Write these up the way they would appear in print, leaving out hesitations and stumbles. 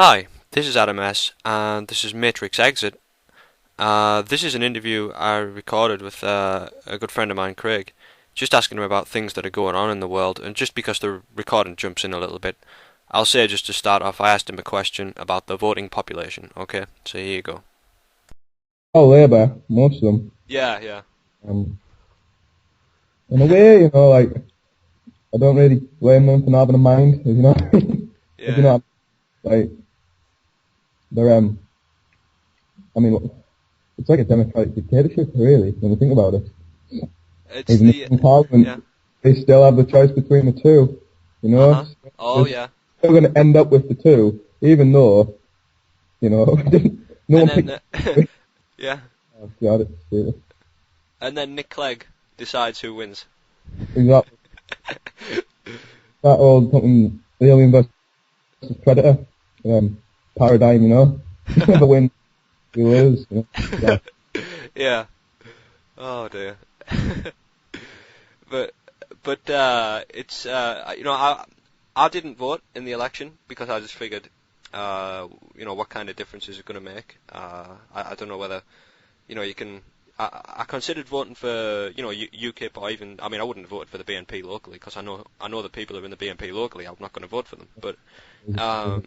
Hi, this is Adam S. and this is MatrixExit. This is an interview I recorded with a good friend of mine, Craig, just asking him about things that are going on in the world, and just because the recording jumps in a little bit, I'll say just to start off, I asked him a question about the voting population, okay? So here you go. Oh, Labour, most of them. Yeah. Um, in a way, like, I don't really blame them for not having a mind, If you Yeah. know, like, they're, I mean, it's like a democratic dictatorship, really, when you think about it. It's Even the, in Parliament, yeah. they still have the choice between the two, Uh-huh. So Oh, they're yeah. still going to end up with the two, even though, no And one then, picked it. yeah. Oh, God, it's stupid. And then Nick Clegg decides who wins. Exactly. That old fucking Alien versus Predator paradigm, You never win, you lose, Yeah. Yeah. Oh dear. But it's I didn't vote in the election because I just figured what kind of difference is it going to make. I don't know whether you can. I considered voting for UKIP, or even, I mean, I wouldn't have voted for the BNP locally because I know the people who are in the BNP locally. I'm not going to vote for them. Um,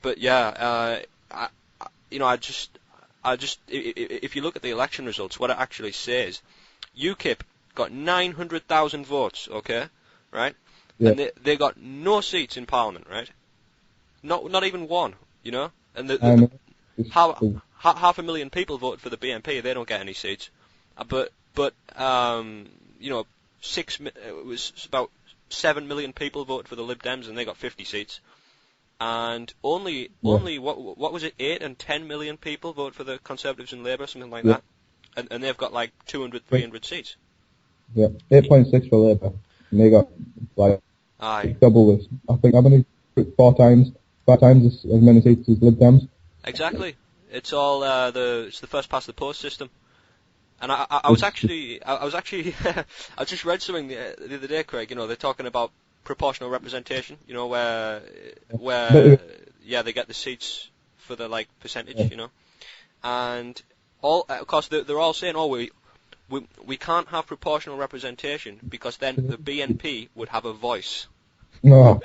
but yeah, if you look at the election results, what it actually says, UKIP got 900,000 votes, okay, right? Yeah. And they got no seats in Parliament, right? Not even one, And I know. how half a million people voted for the BNP, they don't get any seats. But it was about 7 million people voted for the Lib Dems, and they got 50 seats. And only what was it, 8 and 10 million people vote for the Conservatives and Labour, something like Yeah. that, and they've got like 200, 300 seats. Yeah. 8.6 for Labour. And they got, like, Aye, double this. I think, how many? Four times as many seats as Lib Dems. exactly. It's all it's the first past the post system. And I was actually I just read something the other day, Craig. They're talking about proportional representation. Where But, they get the seats for the like percentage. And all of course they're all saying, oh, we can't have proportional representation because then the BNP would have a voice. no.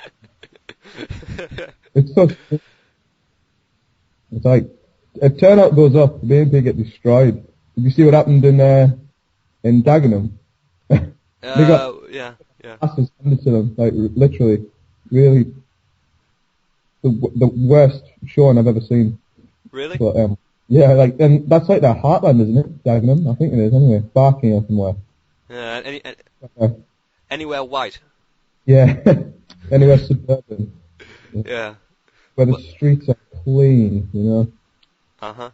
It's so, it's like, if turnout goes up, the BNP get destroyed. Did you see what happened in Dagenham? They got Yeah. asses handed to them, like, literally, really, the worst showing I've ever seen. Really? But, yeah, like, and that's like their heartland, isn't it? Dagenham? I think it is, anyway. Barking or somewhere. Uh, Anywhere white. yeah. Anywhere suburban. Yeah. Where the streets are clean, Uh-huh.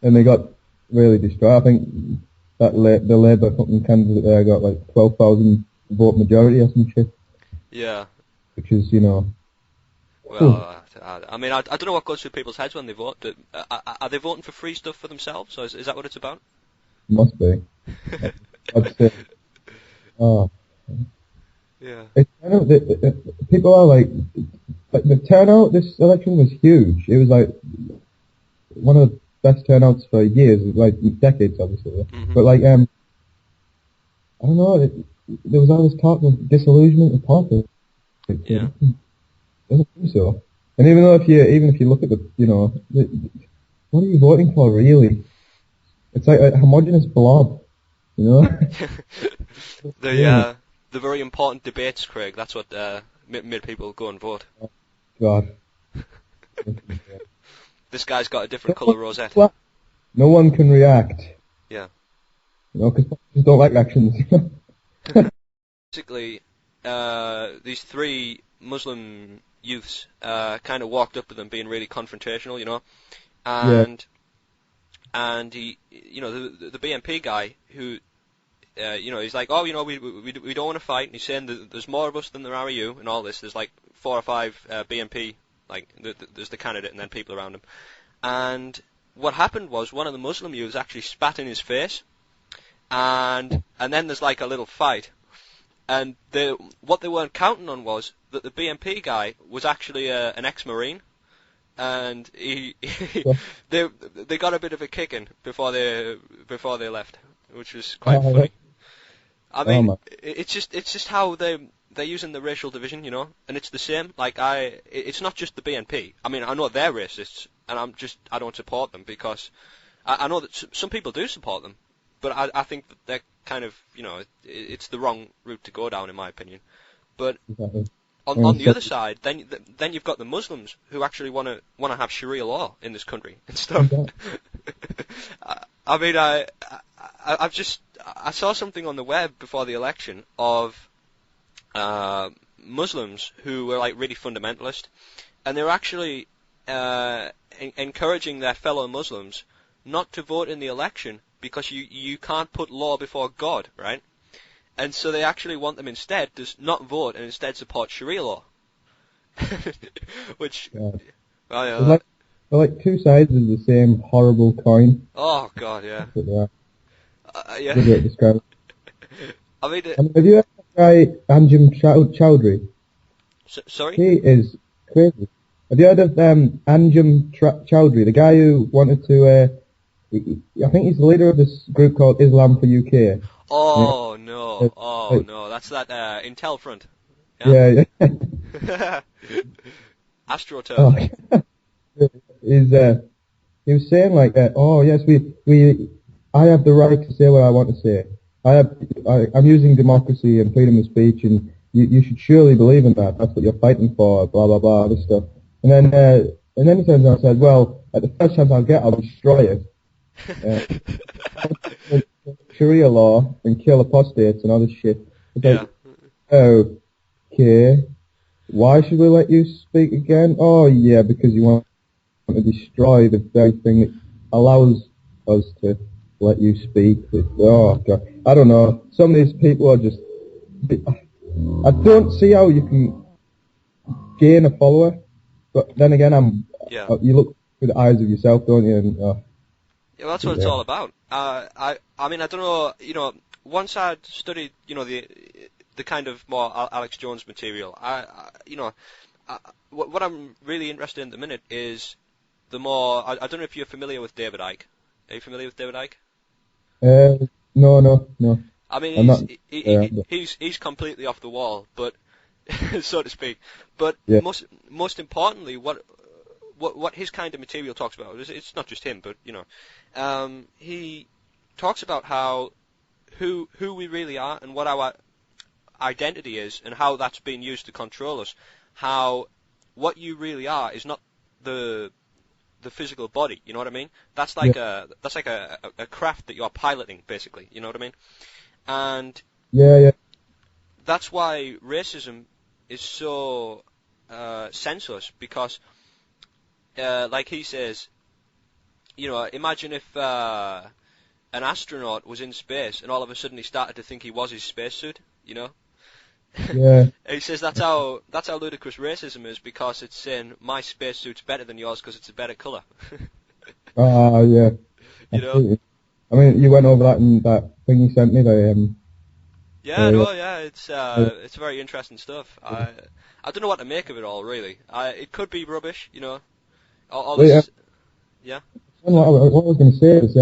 And they got really destroyed. I think that the Labour fucking candidate there got like 12,000 vote majority or some shit, Yeah. which is, Well, I mean, I don't know what goes through people's heads when they vote. Are they voting for free stuff for themselves, or is that what it's about? must be. I'd say, oh, Yeah. people are like the turnout this election was huge. It was like one of the best turnouts for years, like decades, obviously. Mm-hmm. But like, I don't know, there was all this talk of disillusionment with politics. Yeah. Doesn't think so. And even if you look at what are you voting for really? It's like a homogenous blob, The very important debates, Craig. That's what made people go and vote. God. This guy's got a different colour rosette. No one can react. Yeah. Because politicians don't like actions. Basically, these three Muslim youths kind of walked up to them being really confrontational, and he, the BNP guy who, he's like, oh, we don't want to fight, and he's saying that there's more of us than there are of you, and all this. There's like 4 or 5 BNP, like there's the candidate and then people around him, and what happened was one of the Muslim youths actually spat in his face, and then there's like a little fight. And what they weren't counting on was that the BNP guy was actually an ex-Marine, and they got a bit of a kicking before they left, which was quite funny. I mean, it's just how they're using the racial division, you know, and it's the same. Like it's not just the BNP. I mean, I know they're racists, and I don't support them because I know that some people do support them, but I think that they're kind of, you know, it's the wrong route to go down in my opinion. But on the other side, then you've got the Muslims who actually want to have Sharia law in this country and stuff. I mean, I saw something on the web before the election of Muslims who were like really fundamentalist, and they were actually encouraging their fellow Muslims not to vote in the election because you can't put law before God, right? And so they actually want them instead to not vote and instead support Sharia law. Which, they're like two sides of the same horrible coin. Oh God, yeah. Yeah. Good way to describe it. I mean, have you ever tried Anjem Choudhury? Sorry? He is crazy. Have you heard of Anjem Choudhury, the guy who wanted to? I think he's the leader of this group called Islam for UK. Oh no, that's that Intel front. Yeah. AstroTurf. Oh. He was saying like, oh yes, I have the right to say what I want to say. I'm using democracy and freedom of speech, and you should surely believe in that. That's what you're fighting for. Blah blah blah, this stuff. And then he turns around and said, well, at the first chance I'll get, I'll destroy it. Sharia law and kill apostates and all this shit. Like, okay, why should we let you speak again? Oh yeah, because you want to destroy the very thing that allows us to let you speak. Oh God, I don't know. Some of these people are just. I don't see how you can gain a follower, but then again, you look through the eyes of yourself, don't you? And, yeah, well, that's what it's all about. I mean, I don't know, you know, once I'd studied, you know, the kind of more Alex Jones material, what I'm really interested in at the minute is the more, I don't know if you're familiar with David Icke. Are you familiar with David Icke? No. I mean, he's completely off the wall, but, so to speak. But most importantly, what his kind of material talks about, it's not just him, but, you know, he talks about how, who we really are and what our identity is and how that's being used to control us. How what you really are is not the physical body, you know what I mean? That's like a craft that you're piloting, basically, you know what I mean? And that's why racism is so senseless, because like he says, you know, imagine if an astronaut was in space and all of a sudden he started to think he was his spacesuit, you know? Yeah. He says that's how ludicrous racism is, because it's saying my spacesuit's better than yours because it's a better colour. Yeah. You know? I mean, you went over that in that thing you sent me. It's very interesting stuff. I don't know what to make of it all, really. It could be rubbish, you know. All this, yeah. What I was going to say is,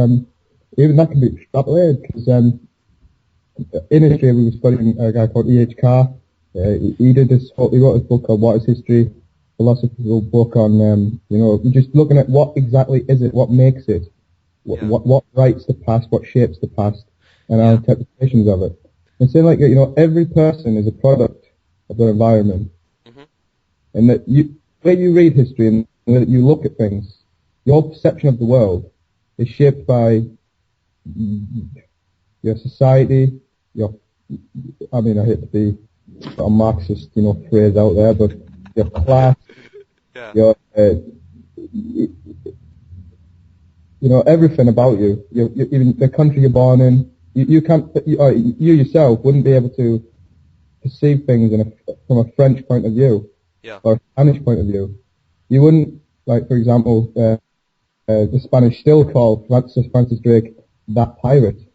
even that can be extrapolated, because in history we were studying a guy called E.H. Carr. He wrote this book called What is History? Philosophical book on, you know, just looking at what exactly is it, what makes it, what writes the past, what shapes the past, and our interpretations of it. And saying like, you know, every person is a product of their environment, and that when you read history and that you look at things, your perception of the world is shaped by your society, I mean, I hate to be a Marxist, you know, phrase out there, but your class, your, you know, everything about you, even the country you're born in, you yourself wouldn't be able to perceive things from a French point of view, or a Spanish point of view. You wouldn't, like, for example, the Spanish still call Francis Drake that pirate.